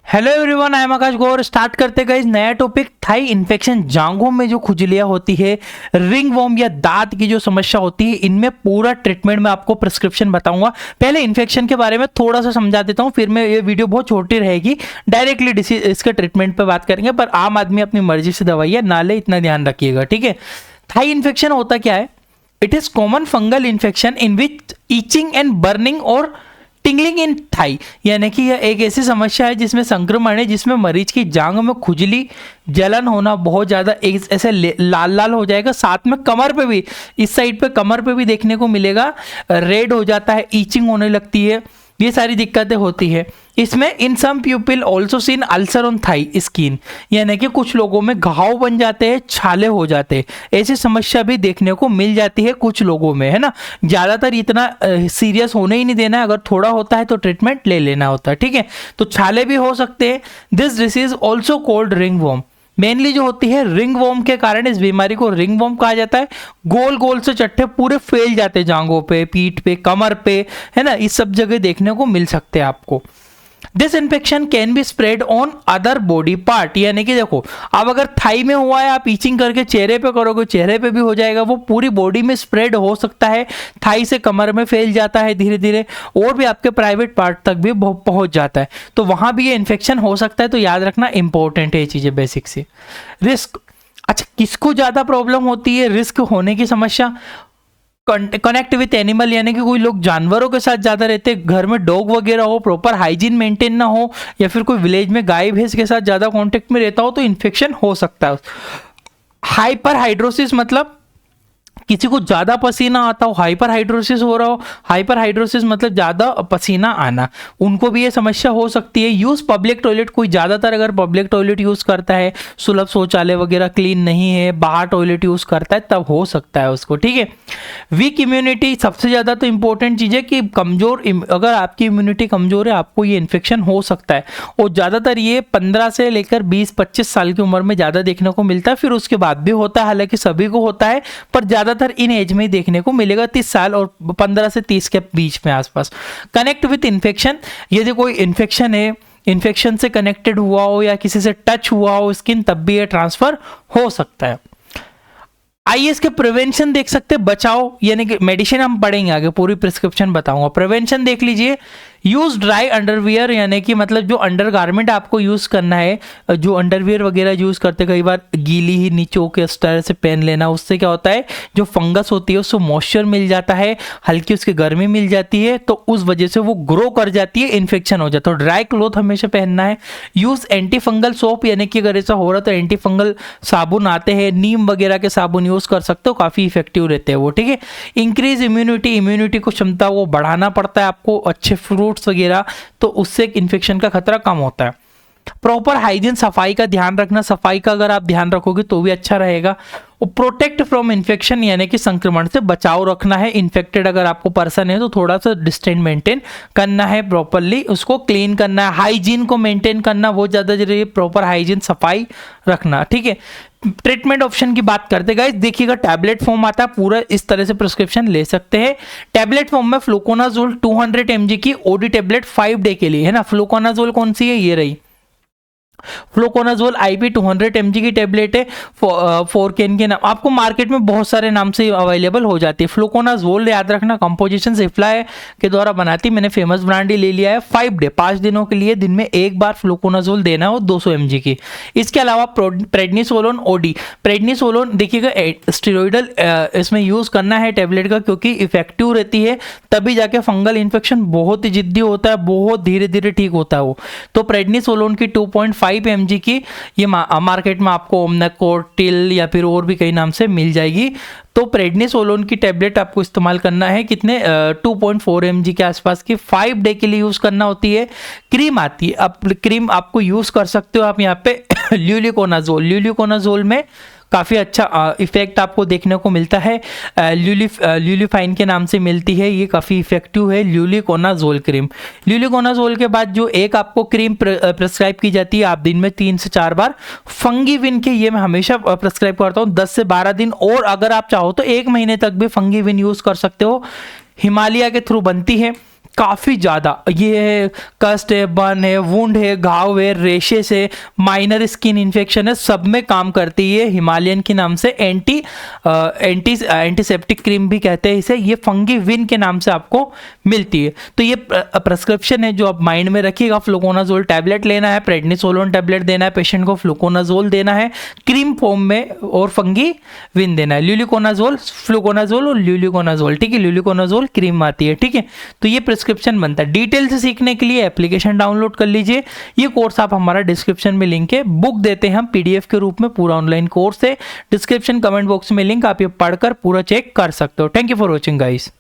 Hello everyone, I am Akash Gaur. Start करते गए नया टॉपिक, थाई इन्फेक्शन। जांघों में जो खुजलियां होती है, रिंग वॉर्म या दांत की जो समस्या होती है, इनमें पूरा ट्रीटमेंट में आपको प्रिस्क्रिप्शन बताऊंगा। पहले इन्फेक्शन के बारे में थोड़ा सा समझा देता हूं, फिर मैं ये वीडियो बहुत छोटी रहेगी, डायरेक्टली इसके ट्रीटमेंट पे बात करेंगे। पर आम आदमी अपनी मर्जी से दवाइयां ना ले, इतना ध्यान रखिएगा, ठीक है। थाई इन्फेक्शन होता क्या है? It is common fungal infection in which itching and burning और टिंगलिंग इन थाई, यानी कि यह एक ऐसी समस्या है जिसमें संक्रमण है, जिसमें मरीज की जांघ में खुजली, जलन होना, बहुत ज़्यादा ऐसे लाल लाल हो जाएगा। साथ में कमर पे भी, इस साइड पे कमर पे भी देखने को मिलेगा, रेड हो जाता है, ईचिंग होने लगती है, ये सारी दिक्कतें होती है इसमें। In some people also seen ulcer on thigh skin, यानी कि कुछ लोगों में घाव बन जाते हैं, छाले हो जाते हैं, ऐसी समस्या भी देखने को मिल जाती है कुछ लोगों में, है ना। ज़्यादातर इतना सीरियस होने ही नहीं देना है, अगर थोड़ा होता है तो ट्रीटमेंट ले लेना होता है, ठीक है। तो छाले भी हो सकते हैं। This disease also called ringworm, mainly जो होती है रिंग वॉर्म के कारण इस बीमारी को रिंग वॉर्म कहा जाता है। गोल गोल से चट्टे पूरे फैल जाते हैं जांघों पे, पीठ पे, कमर पे, है ना, इस सब जगह देखने को मिल सकते हैं आपको। This infection can be spread on other body part, यानी कि देखो, अब अगर थाई में हुआ है, आप ईचिंग करके चेहरे पे करोगे, चेहरे पे भी हो जाएगा, वो पूरी बॉडी में स्प्रेड हो सकता है। थाई से कमर में फैल जाता है धीरे धीरे, और भी आपके प्राइवेट पार्ट तक भी पहुंच जाता है, तो वहां भी ये इन्फेक्शन हो सकता है। तो याद रखना, इंपॉर्टेंट है ये चीजें बेसिक सी। रिस्क, अच्छा, किसको ज्यादा प्रॉब्लम होती है रिस्क होने की समस्या? कनेक्ट विथ एनिमल, यानी कि कोई लोग जानवरों के साथ ज्यादा रहते हैं, घर में डॉग वगैरह हो, प्रॉपर हाइजीन मेंटेन ना हो, या फिर कोई विलेज में गाय भैंस के साथ ज्यादा कांटेक्ट में रहता हो, तो इन्फेक्शन हो सकता है। हाइपर हाइड्रोसिस, मतलब किसी को ज्यादा पसीना आता हो, हाइपर हाइड्रोसिस हो रहा हो। हाइपर हाइड्रोसिस मतलब ज्यादा पसीना आना, उनको भी ये समस्या हो सकती है। यूज पब्लिक टॉयलेट, कोई ज्यादातर अगर पब्लिक टॉयलेट यूज करता है, सुलभ शौचालय वगैरह क्लीन नहीं है, बाहर टॉयलेट यूज करता है, तब हो सकता है उसको, ठीक है। वीक इम्यूनिटी, सबसे ज्यादा तो इंपॉर्टेंट चीज है कि कमजोर, अगर आपकी इम्यूनिटी कमजोर है, आपको ये इन्फेक्शन हो सकता है। और ज्यादातर ये 15 से लेकर 20-25 साल की उम्र में ज्यादा देखने को मिलता है, फिर उसके बाद भी होता है, हालांकि सभी को होता है, पर ज्यादातर इन एज में देखने को मिलेगा, 30 साल और 15 से 30 के बीच में आसपास। कनेक्ट विथ इन्फेक्शन, यदि कोई इन्फेक्शन है, इन्फेक्शन से कनेक्टेड हुआ हो या किसी से टच हुआ हो स्किन, तब भी ये ट्रांसफर हो सकता है। आइए इसके प्रिवेंशन देख सकते हैं, बचाव, यानी कि मेडिसिन हम पढ़ेंगे आगे, पूरी प्रिस्क्रिप्शन बताऊंगा। प्रिवेंशन देख लीजिए। यूज ड्राई अंडरवियर, यानी कि मतलब जो अंडरगारमेंट आपको यूज करना है, जो अंडरवियर वगैरह यूज करते, कई बार गीली ही नीचे के इस तरह से पहन लेना, उससे क्या होता है, जो फंगस होती है उसको मॉइस्चर मिल जाता है, हल्की उसकी गर्मी मिल जाती है, तो उस वजह से वो ग्रो कर जाती है, इन्फेक्शन हो जाता है। तो ड्राई क्लॉथ हमेशा पहनना है। यूज एंटी फंगल सोप, यानी कि अगर ऐसा हो रहा तो एंटी फंगल साबुन आते हैं, नीम वगैरह के साबुन यूज कर सकते हो, काफी इफेक्टिव रहते हैं वो, ठीक है। इंक्रीज इम्यूनिटी, इम्यूनिटी को क्षमता को बढ़ाना पड़ता है आपको, अच्छे फ्रूट्स वगैरह, तो उससे इन्फेक्शन का खतरा कम होता है। प्रॉपर हाइजीन, सफाई का ध्यान रखना, सफाई का अगर आप ध्यान रखोगे तो भी अच्छा रहेगा। और प्रोटेक्ट फ्रॉम इन्फेक्शन, यानी कि संक्रमण से बचाव रखना है। इन्फेक्टेड अगर आपको पर्सन है तो थोड़ा सा डिस्टेंस मेंटेन करना है, प्रॉपरली उसको क्लीन करना है, हाइजीन को मेंटेन करना बहुत ज्यादा जरूरी है, प्रॉपर हाइजीन, सफाई रखना, ठीक है। ट्रीटमेंट ऑप्शन की बात करते गाइस, देखिएगा टैबलेट फॉर्म आता है, पूरा इस तरह से प्रिस्क्रिप्शन ले सकते हैं। टैबलेट फॉर्म में फ्लूकोनाजोल 200 mg की ओडी टैबलेट 5 डे के लिए, है ना। फ्लूकोनाजोल कौन सी है, ये रही फ्लूकोनाजोल IP 200 mg की टेबलेट है, 4 कैन के नाम, आपको मार्केट में बहुत सारे नाम से अवेलेबल हो जाती है। फ्लूकोनाजोल याद रखना, कंपोजिशन सिफ्लाय के द्वारा बनाती, मैंने फेमस ब्रांड ही ले लिया है। 5 डे, 5 दिनों के लिए दिन में एक बार फ्लूकोनाजोल देना हो, 200 mg की। इसके अलावा प्रेडनिसोलोन OD, प्रेडनिसोलोन देखिएगा स्टेरॉइडल इसमें यूज करना है टेबलेट का, क्योंकि इफेक्टिव रहती है, तभी जाके फंगल इन्फेक्शन बहुत ही जिद्दी होता है, बहुत धीरे धीरे ठीक होता है वो। तो प्रेडनिसोलोन की 2.5 mg की ये मार्केट में आपको ओमनाकोटिल या फिर और भी कई नाम से मिल जाएगी। तो प्रेडनिसोलोन की टेबलेट आपको इस्तेमाल करना है, कितने 2.4 mg के आसपास की, 5 डे के लिए यूज करना होती है। क्रीम आती है, अब क्रीम आपको यूज कर सकते हो आप यहाँ पे ल्यूलिकोनाजोल, ल्यूलिकोनाजोल में काफ़ी अच्छा इफेक्ट आपको देखने को मिलता है। ल्यूलिफाइन के नाम से मिलती है, ये काफ़ी इफेक्टिव है ल्यूलिकोनाजोल क्रीम। ल्यूलिकोनाजोल के बाद जो एक आपको क्रीम प्रिस्क्राइब की जाती है, आप दिन में 3 से 4 बार फंगीविन के, ये मैं हमेशा प्रिस्क्राइब करता हूँ 10 से 12 दिन, और अगर आप चाहो तो 1 महीने तक भी फंगीविन यूज़ कर सकते हो। हिमालय के थ्रू बनती है, काफ़ी ज़्यादा, ये कस्ट है, बर्न है, वुंड है, घाव है, रेशेस है, माइनर स्किन इन्फेक्शन है, सब में काम करती है। हिमालयन के नाम से एंटीसेप्टिक क्रीम भी कहते हैं इसे। ये फंगी विन के नाम से आपको मिलती है। तो ये प्रेस्क्रिप्शन है जो आप माइंड में रखिएगा। फ्लूकोनाजोल टैबलेट लेना है, प्रेडनिसोलोन टैबलेट देना है, पेशेंट को फ्लूकोनाजोल देना है क्रीम फॉर्म में, और फंगी विन देना है। ल्यूलिकोनाजोल, फ्लूकोनाजोल और ल्यूलिकोनाजोल, ठीक है। ल्यूलिकोनाजोल क्रीम आती है, ठीक है। तो ये प्रिस्क्रिप्शन बनता है। डिटेल से सीखने के लिए एप्लीकेशन डाउनलोड कर लीजिए। ये कोर्स आप हमारा डिस्क्रिप्शन में लिंक है, बुक देते हैं हम पीडीएफ के रूप में, पूरा ऑनलाइन कोर्स है। डिस्क्रिप्शन कमेंट बॉक्स में लिंक, आप ये पढ़कर पूरा चेक कर सकते हो। Thank you for watching guys.